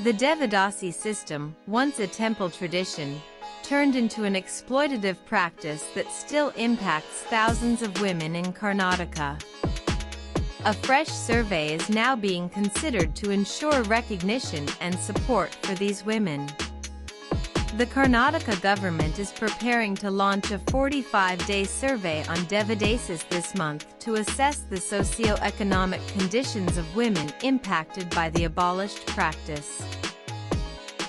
The Devadasi system, once a temple tradition, turned into an exploitative practice that still impacts thousands of women in Karnataka. A fresh survey is now being considered to ensure recognition and support for these women. The Karnataka government is preparing to launch a 45-day survey on Devadasis this month to assess the socio-economic conditions of women impacted by the abolished practice.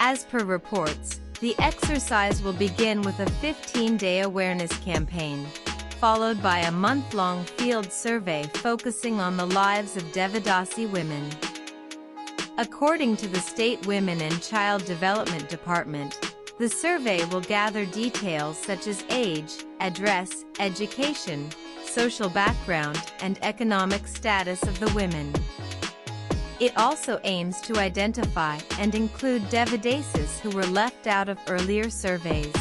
As per reports, the exercise will begin with a 15-day awareness campaign, followed by a month-long field survey focusing on the lives of Devadasi women. According to the State Women and Child Development Department, the survey will gather details such as age, address, education, social background, and economic status of the women. It also aims to identify and include Devadasis who were left out of earlier surveys.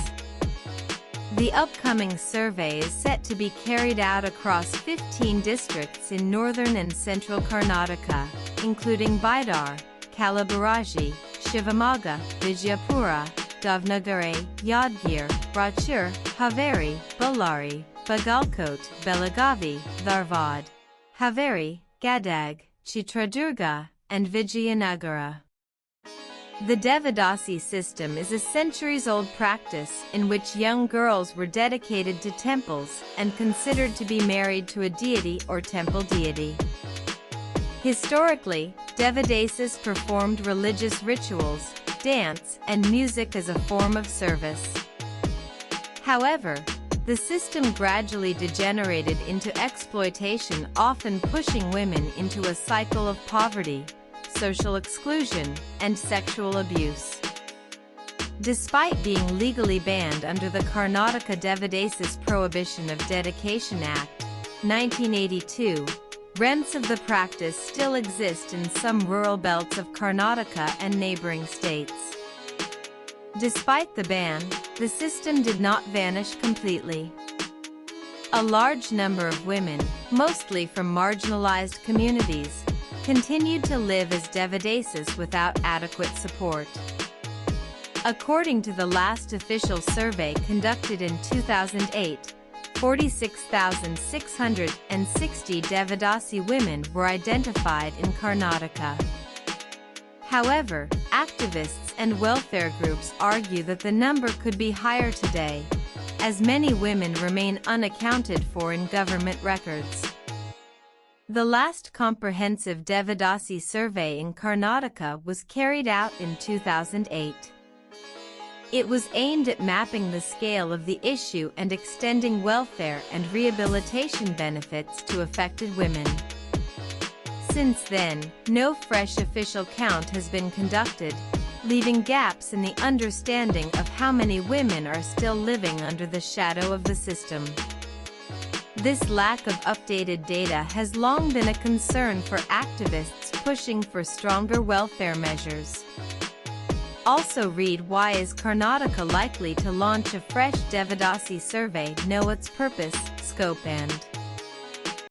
The upcoming survey is set to be carried out across 15 districts in northern and central Karnataka, including Bidar, Kalaburaji, Shivamogga, Vijayapura, Davnagere, Yadgir, Rachur, Haveri, Ballari, Bagalkote, Belagavi, Dharwad, Haveri, Gadag, Chitradurga, and Vijayanagara. The Devadasi system is a centuries-old practice in which young girls were dedicated to temples and considered to be married to a deity or temple deity. Historically, Devadasis performed religious rituals, dance, and music as a form of service. However, the system gradually degenerated into exploitation, often pushing women into a cycle of poverty, social exclusion, and sexual abuse. Despite being legally banned under the Karnataka Devadasis Prohibition of Dedication Act, 1982, rents of the practice still exist in some rural belts of Karnataka and neighboring states. Despite the ban, the system did not vanish completely. A large number of women, mostly from marginalized communities, continued to live as Devadasis without adequate support. According to the last official survey conducted in 2008, 46,660 Devadasi women were identified in Karnataka. However, activists and welfare groups argue that the number could be higher today, as many women remain unaccounted for in government records. The last comprehensive Devadasi survey in Karnataka was carried out in 2008. It was aimed at mapping the scale of the issue and extending welfare and rehabilitation benefits to affected women. Since then, no fresh official count has been conducted, leaving gaps in the understanding of how many women are still living under the shadow of the system. This lack of updated data has long been a concern for activists pushing for stronger welfare measures. Also read: Why is Karnataka likely to launch a fresh Devadasi survey? Know its purpose, scope and